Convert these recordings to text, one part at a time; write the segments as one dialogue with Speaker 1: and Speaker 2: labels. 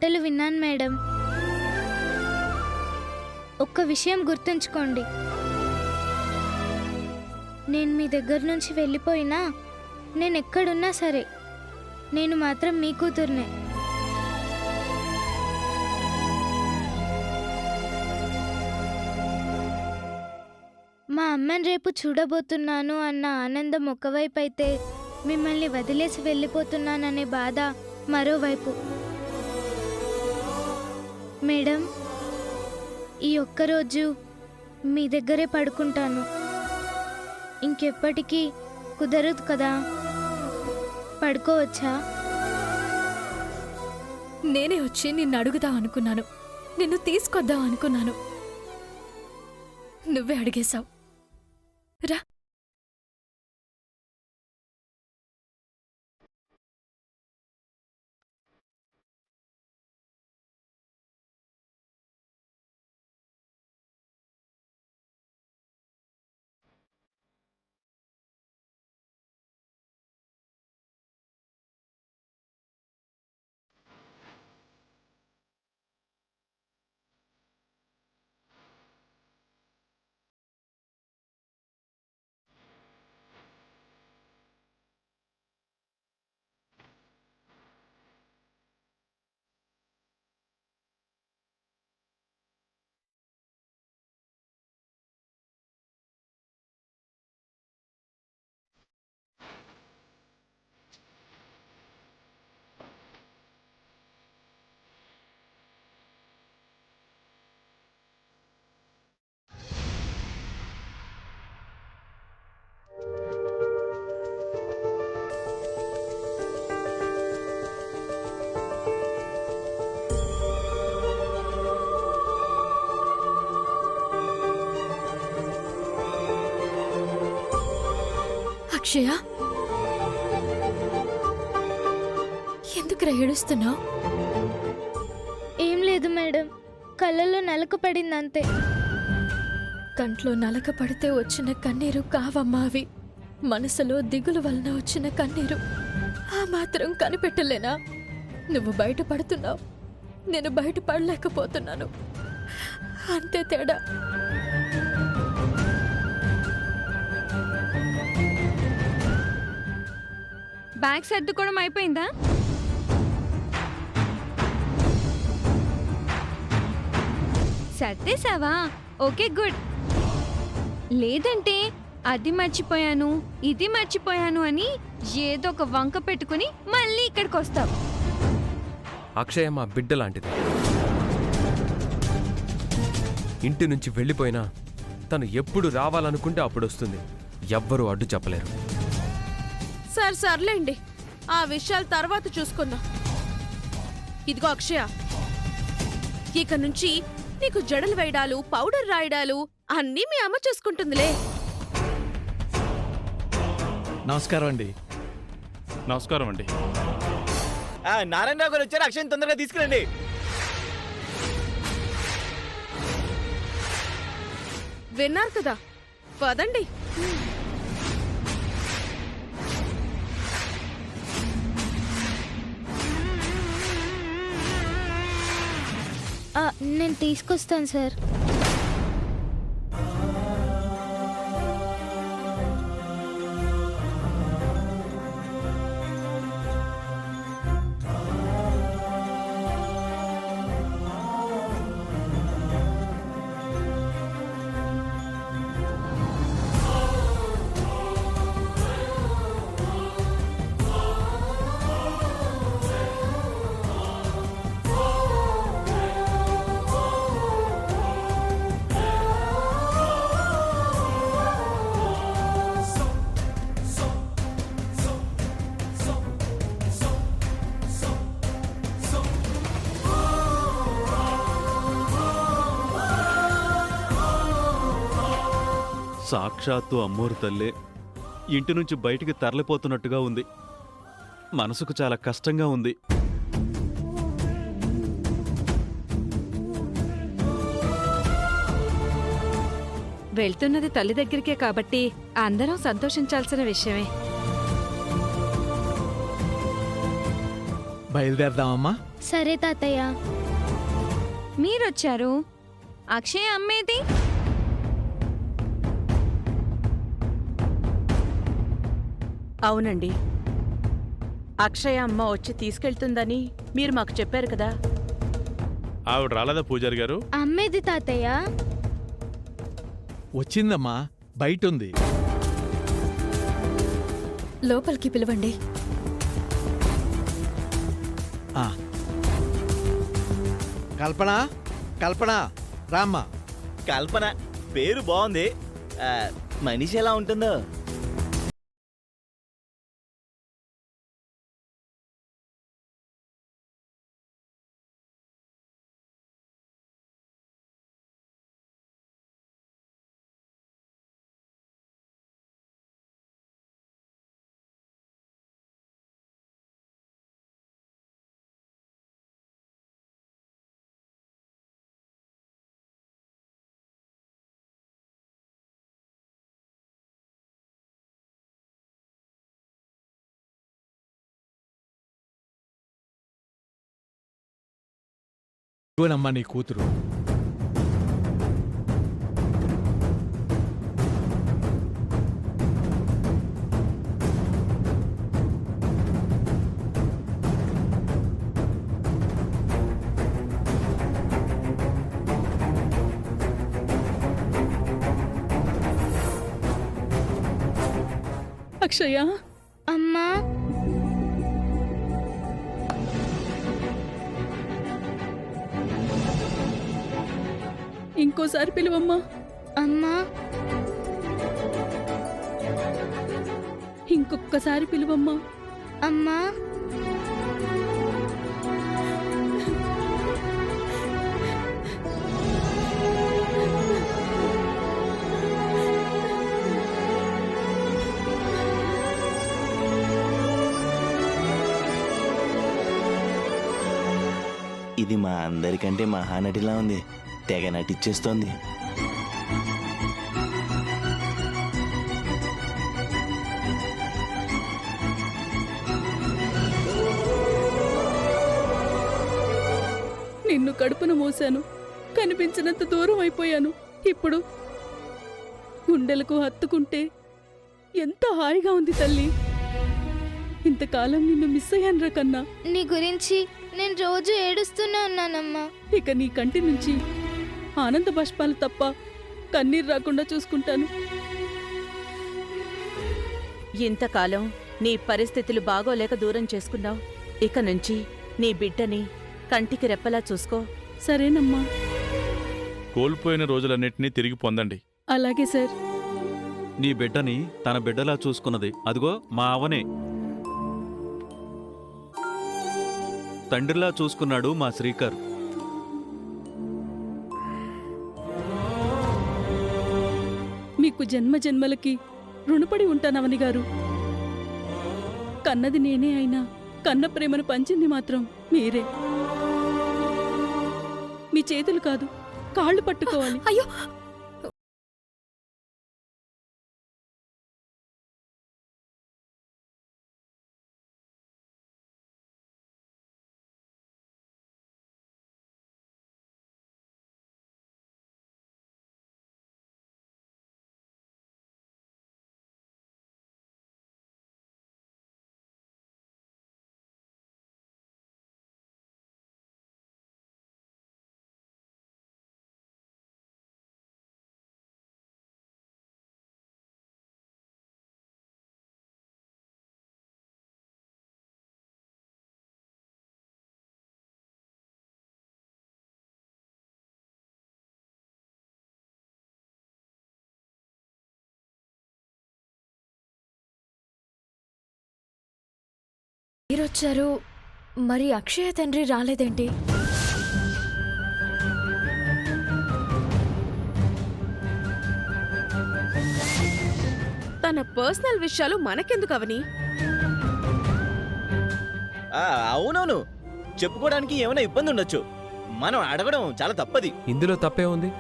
Speaker 1: మాటలు విన్నాను మేడం. ఒక్క విషయం గుర్తుంచుకోండి, నేను మీ దగ్గర నుంచి వెళ్ళిపోయినా, నేను ఎక్కడున్నా సరే, నేను మాత్రం మీ కూతుర్నే. మా అమ్మని రేపు చూడబోతున్నాను అన్న ఆనందం ఒకవైపు అయితే, మిమ్మల్ని వదిలేసి వెళ్ళిపోతున్నాననే బాధ మరోవైపు. మేడం, ఈ ఒక్కరోజు మీ దగ్గరే పడుకుంటాను. ఇంకెప్పటికీ కుదరదు కదా, పడుకోవచ్చా?
Speaker 2: నేనే వచ్చి నిన్ను అడుగుదాం అనుకున్నాను, నిన్ను తీసుకొద్దాం అనుకున్నాను. నువ్వే అడిగేశావు. రా. అక్షయ, ఎందుకురా ఏడుస్తున్నావు?
Speaker 1: ఏం లేదు మేడం, కళ్ళల్లో నలక పడిందంతే.
Speaker 2: కంట్లో నలక పడితే వచ్చిన కన్నీరు కావమ్మా అవి. మనసులో దిగులు వలన వచ్చిన కన్నీరు. ఆ మాత్రం కనిపెట్టలేనా? నువ్వు బయటపడుతున్నావు, నేను బయటపడలేకపోతున్నాను, అంతే తేడా.
Speaker 3: బ్యాగ్ సర్దుకోవడం అయిపోయిందా? సర్దేశావా? Okay, good. లేదంటే అది మర్చిపోయాను, ఇది మర్చిపోయాను అని ఏదో ఒక వంక పెట్టుకుని మళ్ళీ ఇక్కడికి వస్తావు.
Speaker 4: అక్షయ మా బిడ్డ లాంటిది. ఇంటి నుంచి వెళ్ళిపోయినా తను ఎప్పుడు రావాలనుకుంటే అప్పుడు వస్తుంది. ఎవ్వరూ అడ్డు చెప్పలేరు.
Speaker 5: సర్లేండి, ఆ విషయాలు తర్వాత చూసుకుందాం. ఇదిగో అక్షయ, ఇక నుంచి నీకు జడలు వేయడాలు, పౌడర్ రాయడాలు అన్నీ మీ అమ్మ చూసుకుంటుందిలే.
Speaker 6: నమస్కారం అండి.
Speaker 7: నమస్కారం అండి.
Speaker 6: నారాయణరావు గారు వచ్చారు, అక్షయ్ తొందరగా తీసుకురండి.
Speaker 5: విన్నారు కదా, పదండి.
Speaker 1: నేను తీసుకొస్తాను సార్.
Speaker 7: సాక్షాత్తు అమ్మోరు తల్లే ఇంటి నుంచి బయటికి తరలిపోతున్నట్టుగా ఉంది. మనసుకు చాలా కష్టంగా ఉంది.
Speaker 3: వెళ్తున్నది తల్లి దగ్గరికే కాబట్టి అందరం సంతోషించాల్సిన విషయమే.
Speaker 6: బయలుదేరదామమ్మా.
Speaker 1: సరే తాతయ్య.
Speaker 3: మీరొచ్చారు. అక్షయ్ అమ్మేది?
Speaker 8: అవునండి, అక్షయ అమ్మ వచ్చి తీసుకెళ్తుందని మీరు మాకు చెప్పారు కదా.
Speaker 9: ఆవిడ రాలేదా పూజారి గారు?
Speaker 1: అమ్మేది తాతయ్య.
Speaker 6: వచ్చిందమ్మా, బయటుంది.
Speaker 2: లోపలికి పిలవండి.
Speaker 6: ఆ. కల్పన, కల్పన, రామ్మా.
Speaker 10: కల్పన పేరు బాగుంది. మనిషి ఎలా ఉంటుందో.
Speaker 6: ఇవ్వనమ్మా నీ కూతురు.
Speaker 8: అక్షయ,
Speaker 1: అమ్మా.
Speaker 8: ఇంకోసారి పిలువమ్మా.
Speaker 1: అమ్మా.
Speaker 8: ఇంకొక్కసారి పిలువమ్మా.
Speaker 1: అమ్మా.
Speaker 10: ఇది మా అందరికంటే మహానటిలా ఉంది. తెగ నటిచ్చేస్తోంది.
Speaker 8: నిన్ను కడుపున మోసాను, కనిపించినంత దూరం అయిపోయాను. ఇప్పుడు గుండెలకు హత్తుకుంటే ఎంత హాయిగా ఉంది తల్లి. ఇంతకాలం నిన్ను మిస్ అయ్యానురా కన్నా.
Speaker 1: నీ గురించి నేను రోజు ఏడుస్తూనే ఉన్నానమ్మా.
Speaker 8: ఇక నీ కంటి నుంచి ఆనంద బాష్పాలు తప్ప కన్నీరు రాకుండా చూసుకుంటాను. ఇంతకాలం నీ పరిస్థితులు బాగోలేక దూరం చేసుకున్నావు. ఇక నుంచి నీ బిడ్డని కంటికి రెప్పలా చూసుకో. సరేనమ్మా.
Speaker 9: కోల్పోయిన రోజులన్నిటినీ తిరిగి పొందండి.
Speaker 8: అలాగే సార్.
Speaker 7: నీ బిడ్డని తన బిడ్డలా చూసుకున్నది అదిగో మా అవనే. తండ్రిలా చూసుకున్నాడు మా శ్రీకర్.
Speaker 8: మీకు జన్మ జన్మలకి రుణపడి ఉంటానవని గారు. కన్నది నేనే అయినా కన్న ప్రేమను పంచింది మాత్రం మీరే. మీ చేతులు కాదు, కాళ్ళు పట్టుకోవాలి.
Speaker 2: అయ్యో, మీరొచ్చారు, మరి అక్షయ తండ్రి రాలేదేంటి?
Speaker 5: తన పర్సనల్ విషయాలు మనకెందుకు అవని?
Speaker 10: అవునవును, చెప్పుకోవడానికి ఏమైనా ఇబ్బంది ఉండొచ్చు. మనం అడగడం చాలా తప్పది.
Speaker 4: ఇందులో తప్పే ఉంది?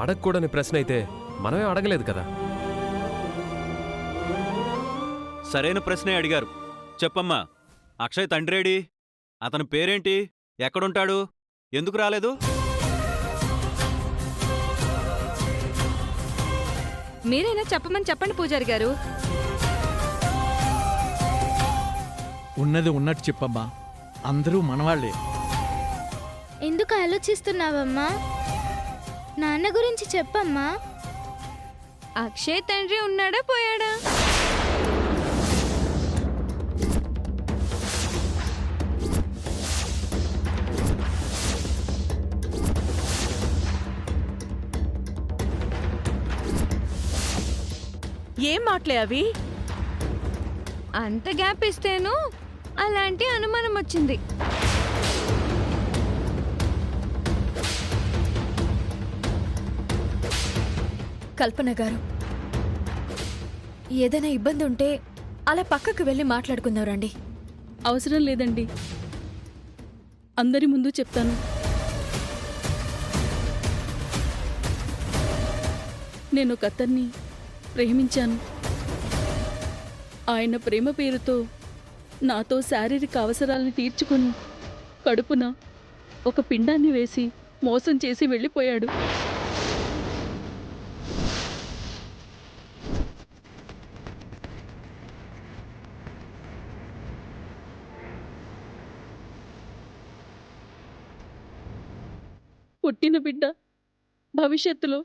Speaker 4: అడగకూడని ప్రశ్న అయితే మనమే అడగలేదు కదా.
Speaker 7: సరైన ప్రశ్నే అడిగారు. చెప్పమ్మా, అక్షయ్ తండ్రేడి? అతని పేరేంటి? ఎక్కడుంటాడు? ఎందుకు రాలేదు?
Speaker 3: మీరైనా చెప్పమని చెప్పండి పూజారి గారు.
Speaker 6: ఉన్నది ఉన్నట్టు చెప్పమ్మా. అందరూ మనవాళ్లే.
Speaker 1: ఎందుకు ఆలోచిస్తున్నావమ్మా? నాన్న గురించి చెప్పమ్మా.
Speaker 3: అక్షయ్ తండ్రి ఉన్నాడా పోయాడా?
Speaker 5: ఏం మాటలే అవి?
Speaker 3: అంత గ్యాప్ ఇస్తేను అలాంటి అనుమానం వచ్చింది.
Speaker 2: కల్పన గారు, ఏదైనా ఇబ్బంది ఉంటే అలా పక్కకు వెళ్ళి మాట్లాడుకుందాం రండి.
Speaker 8: అవసరం లేదండి, అందరి ముందు చెప్తాను. నేను ఒక అతన్ని ప్రేమించాను. ఆయన ప్రేమ పేరుతో నాతో శారీరక అవసరాలను తీర్చుకొని కడుపున ఒక పిండాన్ని వేసి మోసం చేసి వెళ్ళిపోయాడు. పుట్టిన బిడ్డ భవిష్యత్తులో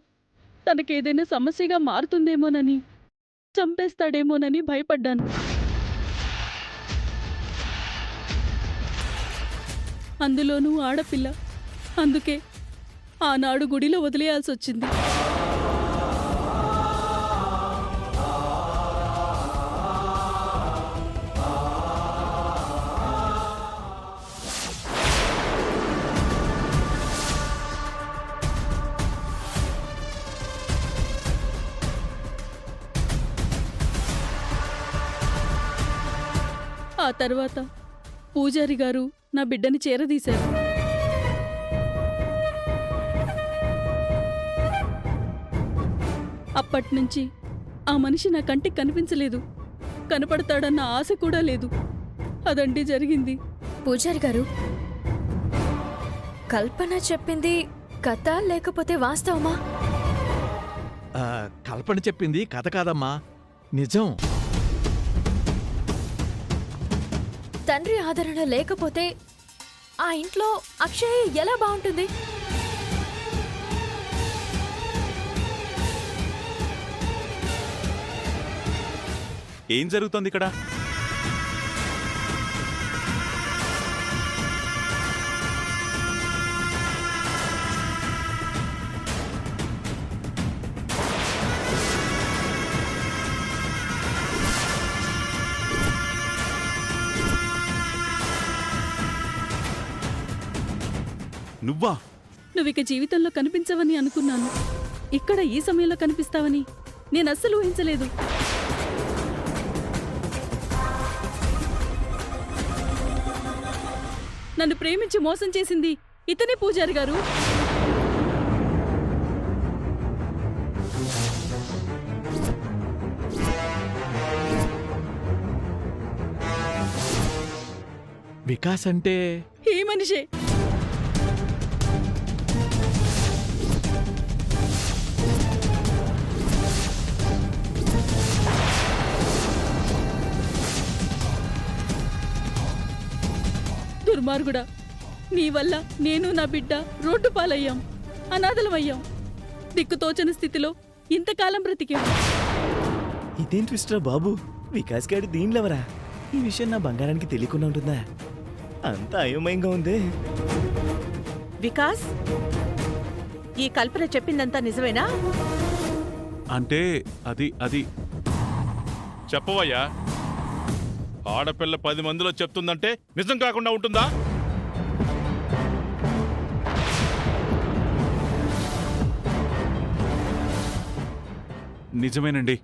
Speaker 8: తనకేదైనా సమస్యగా మారుతుందేమోనని, చంపేస్తాడేమోనని భయపడ్డాను. అందులోనూ ఆడపిల్ల. అందుకే ఆనాడు గుడిలో వదిలేయాల్సి వచ్చింది. ఆ తర్వాత పూజారి గారు నా బిడ్డని చేరదీశారు. అప్పట్నుంచి ఆ మనిషి నా కంటికి కనిపించలేదు. కనపడతాడన్న ఆశ కూడా లేదు. అదండి జరిగింది.
Speaker 2: పూజారి గారు, కల్పన చెప్పింది కథ లేకపోతే వాస్తవమా?
Speaker 6: కల్పన చెప్పింది కథ కాదమ్మా, నిజం.
Speaker 2: తండ్రి ఆదరణ లేకపోతే ఆ ఇంట్లో అక్షయ్ ఎలా బాగుంటుంది?
Speaker 9: ఏం జరుగుతోంది ఇక్కడ? నువ్వా?
Speaker 8: నువ్విక జీవితంలో కనిపించవని అనుకున్నాను. ఇక్కడ ఈ సమయంలో కనిపిస్తావని నేను అస్సలు ఊహించలేదు. నన్ను ప్రేమించి మోసం చేసింది ఇతనే పూజారి గారు.
Speaker 6: వికాస్ అంటే
Speaker 8: ఏ మనిషే. దుర్మార్గుడా, నీ వల్ల నేను నా బిడ్డ రోడ్డు పాలయ్యాం, అనాథలమయ్యాం. దిక్కుతోచని స్థితిలో ఇంతకాలం బ్రతికాం.
Speaker 10: ఇదేం ట్విస్టరా బాబు? వికాస్ గారి దీనిలెవరా? ఈ విషయం నా బంగారానికి తెలియకుండా ఉంటుందా? అంత అయోమయంగా ఉంది.
Speaker 5: వికాస్, ఈ కల్పన చెప్పిందంతా నిజమేనా?
Speaker 9: అంటే అది చెప్పవయ్యా. ఆడపిల్ల 10 మందిలో చెప్తుందంటే నిజం కాకుండా ఉంటుందా? నిజమేనండి.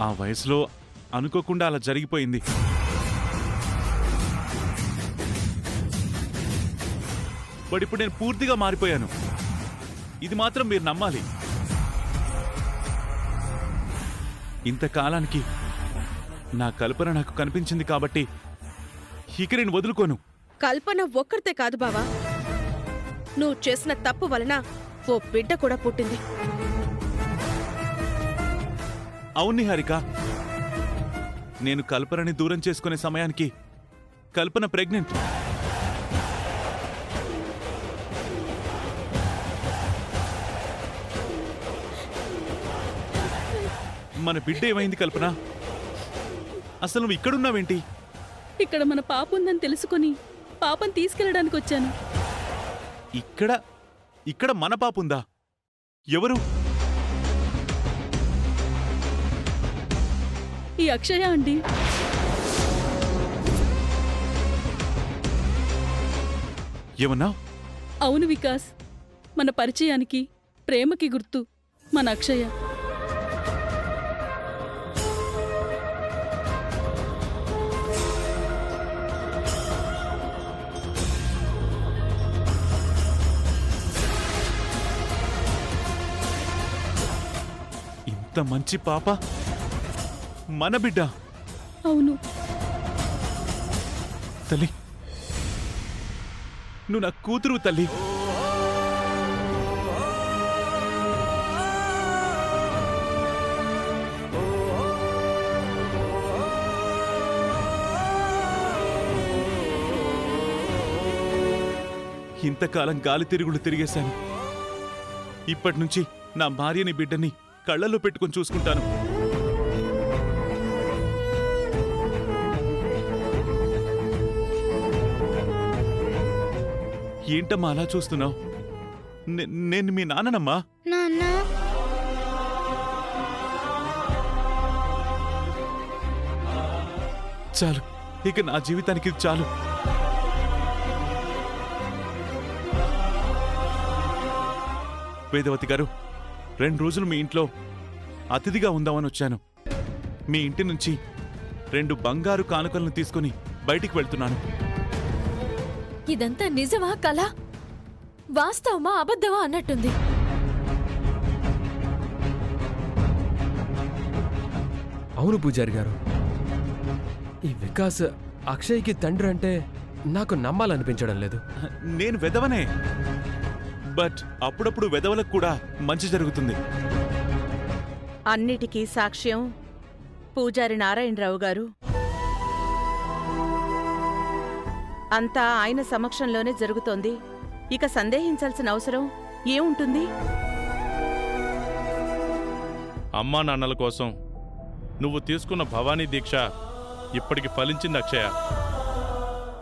Speaker 9: ఆ వయసులో అనుకోకుండా అలా జరిగిపోయింది. బట్ ఇప్పుడు నేను పూర్తిగా మారిపోయాను. ఇది మాత్రం మీరు నమ్మాలి. ఇంతకాలానికి నా కల్పన నాకు కనిపించింది కాబట్టి ఇక నేను వదులుకోను.
Speaker 5: కల్పన ఒక్కరితే కాదు బావా, నువ్వు చేసిన తప్పు వలన ఓ బిడ్డ కూడా పుట్టింది.
Speaker 9: అవును హారిక, నేను కల్పనని దూరం చేసుకునే సమయానికి కల్పన ప్రెగ్నెంట్. మన బిడ్డ ఏమైంది కల్పన? అసలు నువ్వు ఇక్కడున్నావేంటి?
Speaker 8: ఇక్కడ మన పాప ఉందని తెలుసుకొని పాపని తీసుకెళ్ళడానికి వచ్చాను.
Speaker 9: ఇక్కడ మన పాప ఉందా? ఎవరు?
Speaker 8: ఈ అక్షయ అండి.
Speaker 9: ఏమన్నా?
Speaker 8: అవును వికాస్, మన పరిచయానికి ప్రేమకి గుర్తు మన అక్షయ.
Speaker 9: ఇంత మంచి పాప మన బిడ్డ.
Speaker 8: అవును.
Speaker 9: తల్లి, నువ్వు నా కూతురు తల్లి. ఇంతకాలం గాలి తిరుగులు తిరిగేశాను. ఇప్పటి నుంచి నా భార్యని బిడ్డని కళ్ళల్లో పెట్టుకొని చూసుకుంటాను. ఏంటమ్మా అలా చూస్తున్నావు? నేను మీ నాన్ననమ్మా.
Speaker 1: నాన్న,
Speaker 9: చాలు, ఇక నా జీవితానికి ఇది చాలు. వేదవతి గారు, 2 రోజులు మీ ఇంట్లో అతిథిగా ఉందామని వచ్చాను. మీ ఇంటి నుంచి 2 బంగారు కానుకలను తీసుకుని బయటికి వెళ్తున్నాను.
Speaker 2: ఇదంతా నిజమా కలా? వాస్తవమా అబద్ధమా అన్నట్టుంది.
Speaker 4: అవును పూజారి గారు, ఈ వికాస్ అక్షయ్కి తండ్రి అంటే నాకు నమ్మాలనిపించడం లేదు.
Speaker 9: నేను వెదవనే, బట్ అప్పుడప్పుడు వెదవలకు కూడా మంచి జరుగుతుంది.
Speaker 11: అన్నిటికీ సాక్ష్యం పూజారి నారాయణరావు గారు. అంతా ఆయన సమక్షంలోనే జరుగుతోంది. ఇక సందేహించాల్సిన అవసరం ఏముంటుంది?
Speaker 9: అమ్మా నాన్నల కోసం నువ్వు తీసుకున్న భవానీ దీక్ష ఇప్పటికి ఫలించింది అక్షయ.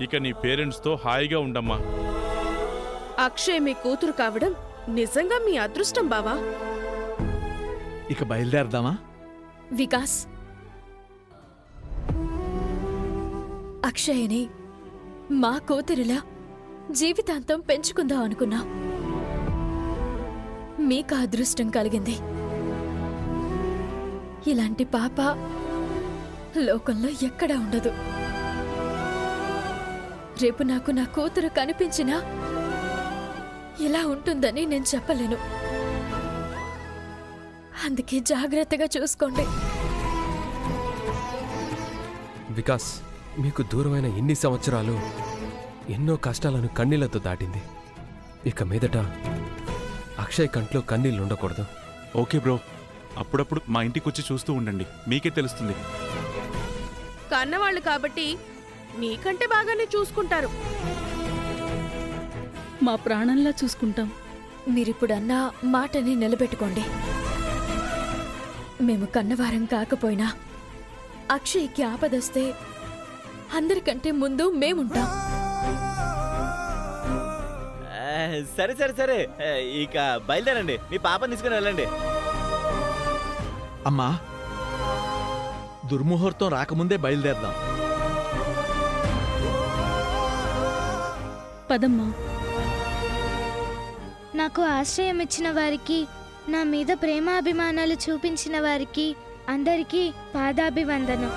Speaker 9: ఇక నీ పేరెంట్స్తో హాయిగా ఉండమ్మా.
Speaker 5: అక్షయ్ మీ కూతురు కావడం నిజంగా మీ అదృష్టం బావా.
Speaker 6: ఇక బయలుదేరదామా?
Speaker 2: వికాస్, అక్షయని మా కూతురిలా జీవితాంతం పెంచుకుందాం అనుకున్నా. మీకు అదృష్టం కలిగింది. ఇలాంటి పాప లోకంలో ఎక్కడా ఉండదు. రేపు నాకు నా కూతురు కనిపించినా ఇలా ఉంటుందని నేను చెప్పలేను. అందుకే జాగ్రత్తగా చూసుకోండి.
Speaker 4: వికాస్, మీకు దూరమైన ఇన్ని సంవత్సరాలు ఎన్నో కష్టాలను కన్నీళ్లతో దాటింది. ఇక మీదట అక్షయ్ కంట్లో కన్నీళ్ళు ఉండకూడదు.
Speaker 9: ఓకే బ్రో, అప్పుడప్పుడు మా ఇంటికి వచ్చి చూస్తూ ఉండండి, మీకే తెలుస్తుంది.
Speaker 5: కన్నవాళ్ళు కాబట్టి నీకంటే బాగానే చూసుకుంటారు.
Speaker 8: మా ప్రాణంలా చూసుకుంటాం.
Speaker 2: మీరిప్పుడన్న మాటని నిలబెట్టుకోండి. మేము కన్నవారం కాకపోయినా అక్షయ్కి ఆపదొస్తే అందరికంటే ముందు మేముంటాం.
Speaker 10: సరే సరే సరే, ఇక బయలుదేరండి. మీ పాపని తీసుకుని వెళ్ళండి.
Speaker 6: అమ్మా, దుర్ముహూర్తం రాకముందే బయలుదేరదాం.
Speaker 8: పదమ్మా.
Speaker 1: నాకు ఆశ్రయం ఇచ్చిన వారికి, నా మీద ప్రేమాభిమానాలు చూపించిన వారికి అందరికీ పాదాభివందనం.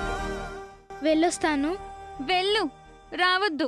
Speaker 1: వెళ్ళొస్తాను.
Speaker 3: వెళ్ళు, రావద్దు.